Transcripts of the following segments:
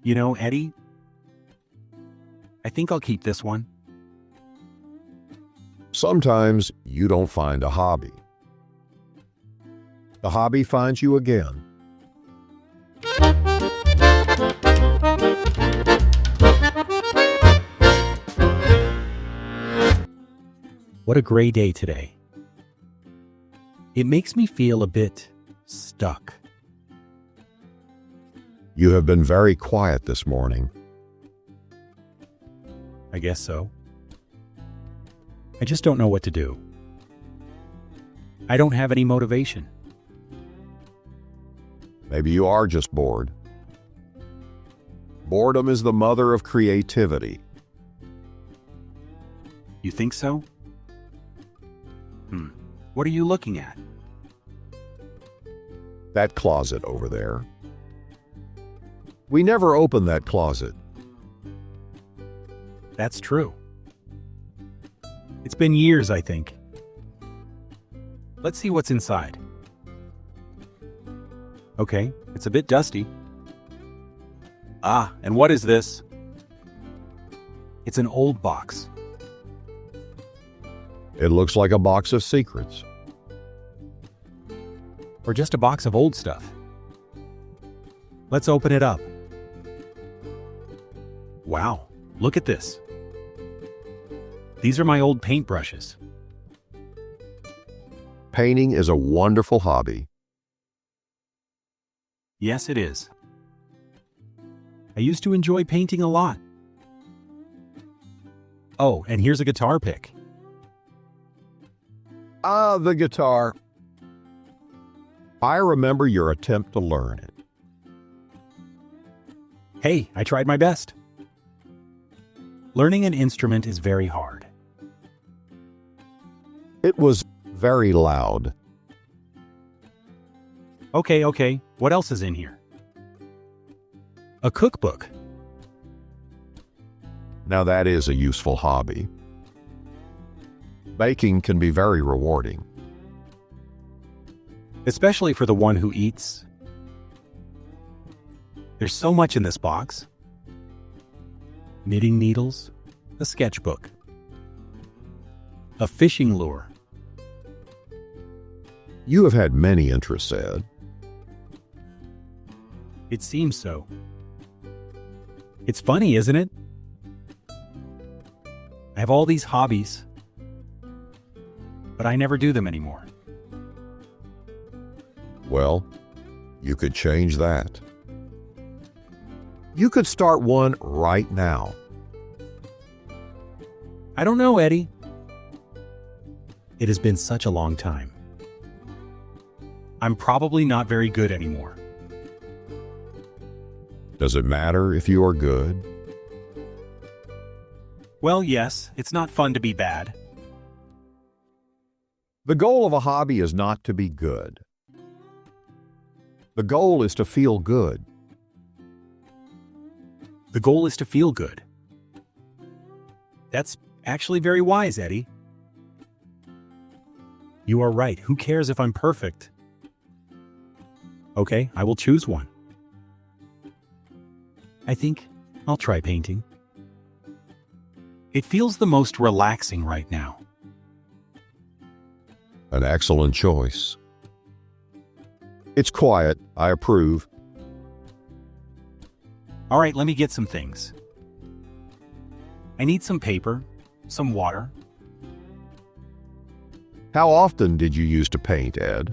You know, Eddy, I think I'll keep this one. Sometimes you don't find a hobby. The hobby finds you again. What a gray day today. It makes me feel a bit stuck. You have been very quiet this morning. I guess so. I just don't know what to do. I don't have any motivation. Maybe you are just bored. Boredom is the mother of creativity. You think so? What are you looking at? That closet over there. We never open that closet. That's true. It's been years, I think. Let's see what's inside. Okay, it's a bit dusty. Ah, and what is this? It's an old box. It looks like a box of secrets. Or just a box of old stuff. Let's open it up. Wow, look at this. These are my old paintbrushes. Painting is a wonderful hobby. Yes, it is. I used to enjoy painting a lot. Oh, and here's a guitar pick. Ah, the guitar. I remember your attempt to learn it. Hey, I tried my best. Learning an instrument is very hard. It was very loud. Okay, what else is in here? A cookbook. Now that is a useful hobby. Baking can be very rewarding. Especially for the one who eats. There's so much in this box. Knitting needles, a sketchbook, a fishing lure. You have had many interests, Ed. It seems so. It's funny, isn't it? I have all these hobbies, but I never do them anymore. Well, you could change that. You could start one right now. I don't know, Eddy. It has been such a long time. I'm probably not very good anymore. Does it matter if you are good? Well, yes, it's not fun to be bad. The goal of a hobby is not to be good. The goal is to feel good. The goal is to feel good. That's actually very wise, Eddy. You are right. Who cares if I'm perfect? Okay, I will choose one. I think I'll try painting. It feels the most relaxing right now. An excellent choice. It's quiet. I approve. All right, let me get some things. I need some paper, some water. How often did you use to paint, Ed?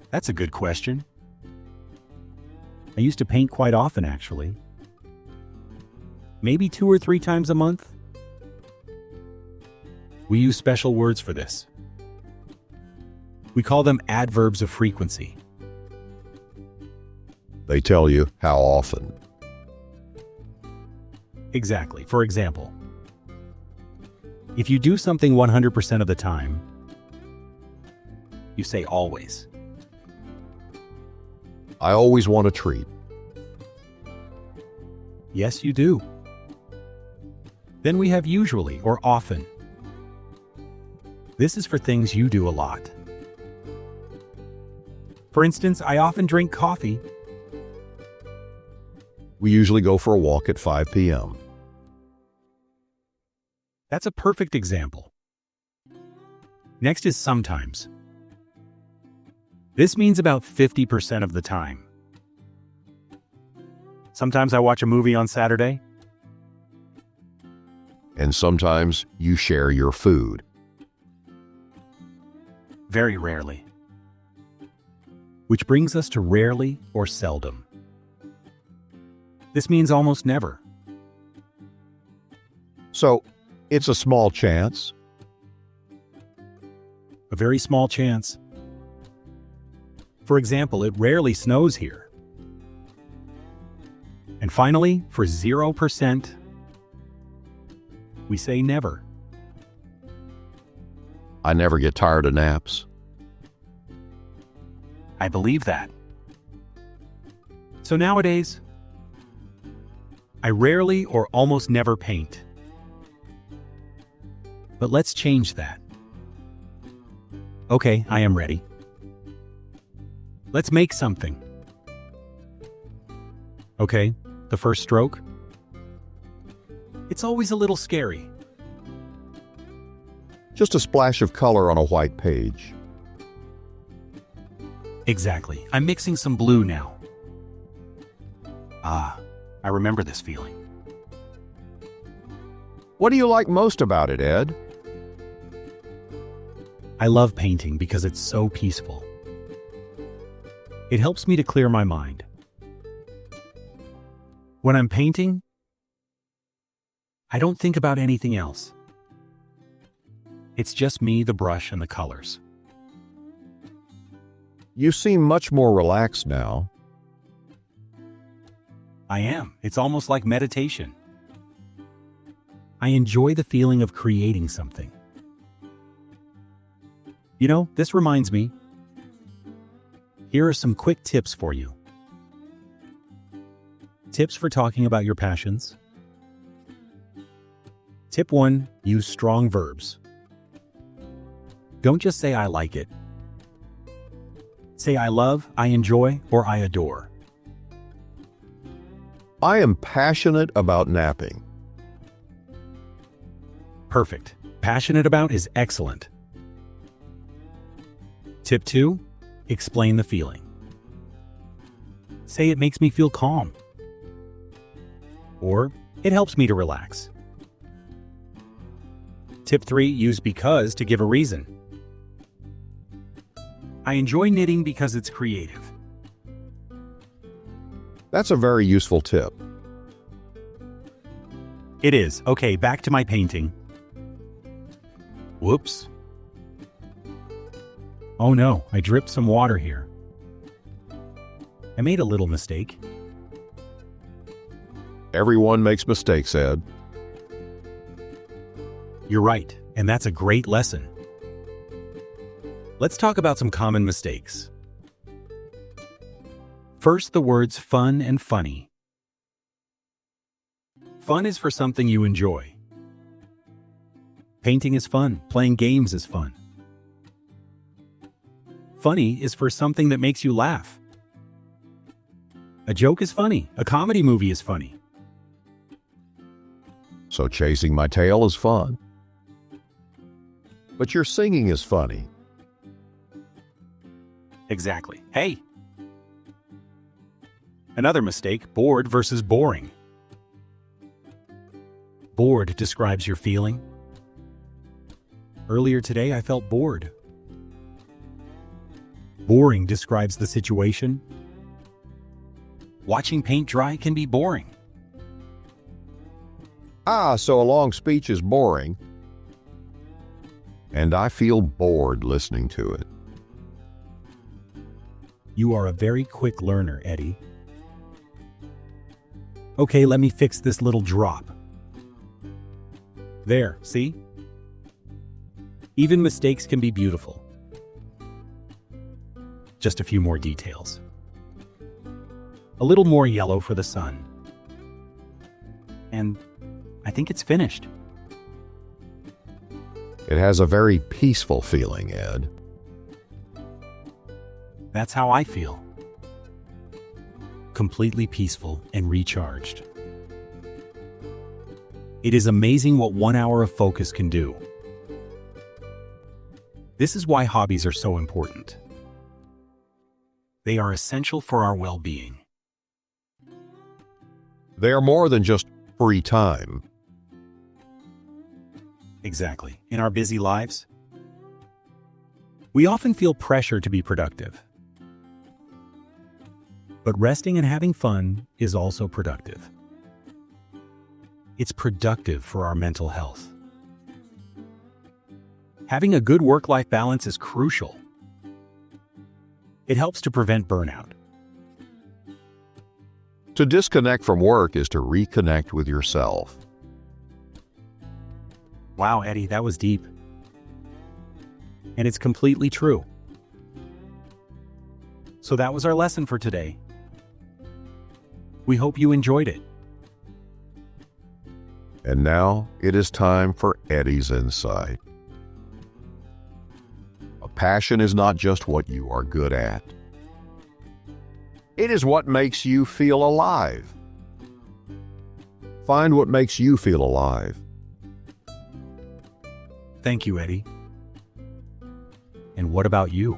That's a good question. I used to paint quite often, actually. Maybe 2 or 3 times a month. We use special words for this. We call them adverbs of frequency. They tell you how often. Exactly. For example, if you do something 100% of the time, you say always. I always want a treat. Yes, you do. Then we have usually or often. This is for things you do a lot. For instance, I often drink coffee. We usually go for a walk at 5 p.m. That's a perfect example. Next is sometimes. This means about 50% of the time. Sometimes I watch a movie on Saturday. And sometimes you share your food. Very rarely. Which brings us to rarely or seldom. This means almost never. So, it's a small chance. A very small chance. For example, it rarely snows here. And finally, for 0%, we say never. I never get tired of naps. I believe that. So nowadays, I rarely or almost never paint. But let's change that. Okay, I am ready. Let's make something. Okay, the first stroke. It's always a little scary. Just a splash of color on a white page. Exactly. I'm mixing some blue now. Ah, I remember this feeling. What do you like most about it, Ed? I love painting because it's so peaceful. It helps me to clear my mind. When I'm painting, I don't think about anything else. It's just me, the brush, and the colors. You seem much more relaxed now. I am. It's almost like meditation. I enjoy the feeling of creating something. You know, this reminds me. Here are some quick tips for you. Tips for talking about your passions. Tip 1. Use strong verbs. Don't just say I like it. Say I love, I enjoy, or I adore. I am passionate about napping. Perfect. Passionate about is excellent. Tip 2. Explain the feeling. Say it makes me feel calm. Or it helps me to relax. Tip 3. Use because to give a reason. I enjoy knitting because it's creative. That's a very useful tip. It is. Okay, back to my painting. Whoops. Oh no, I dripped some water here. I made a little mistake. Everyone makes mistakes, Ed. You're right, and that's a great lesson. Let's talk about some common mistakes. First, the words fun and funny. Fun is for something you enjoy. Painting is fun. Playing games is fun. Funny is for something that makes you laugh. A joke is funny. A comedy movie is funny. So chasing my tail is fun. But your singing is funny. Exactly. Hey! Another mistake, bored versus boring. Bored describes your feeling. Earlier today, I felt bored. Boring describes the situation. Watching paint dry can be boring. Ah, so a long speech is boring. And I feel bored listening to it. You are a very quick learner, Eddy. Okay, let me fix this little drop. There, see? Even mistakes can be beautiful. Just a few more details. A little more yellow for the sun. And I think it's finished. It has a very peaceful feeling, Ed. That's how I feel. completely peaceful and recharged. It is amazing what 1 hour of focus can do. This is why hobbies are so important. They are essential for our well-being. They are more than just free time. Exactly. In our busy lives, we often feel pressure to be productive. But resting and having fun is also productive. It's productive for our mental health. Having a good work-life balance is crucial. It helps to prevent burnout. To disconnect from work is to reconnect with yourself. Wow, Eddy, that was deep. And it's completely true. So that was our lesson for today. We hope you enjoyed it. And now it is time for Eddy's Insight. A passion is not just what you are good at. It is what makes you feel alive. Find what makes you feel alive. Thank you, Eddy. And what about you?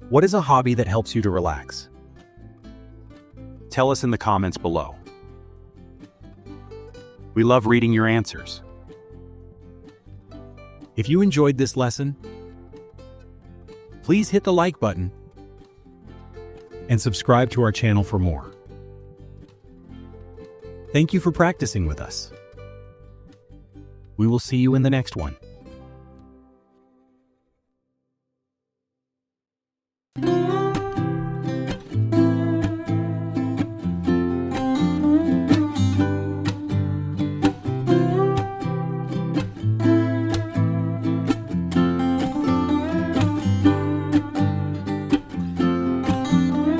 What is a hobby that helps you to relax? Tell us in the comments below. We love reading your answers. If you enjoyed this lesson, please hit the like button and subscribe to our channel for more. Thank you for practicing with us. We will see you in the next one.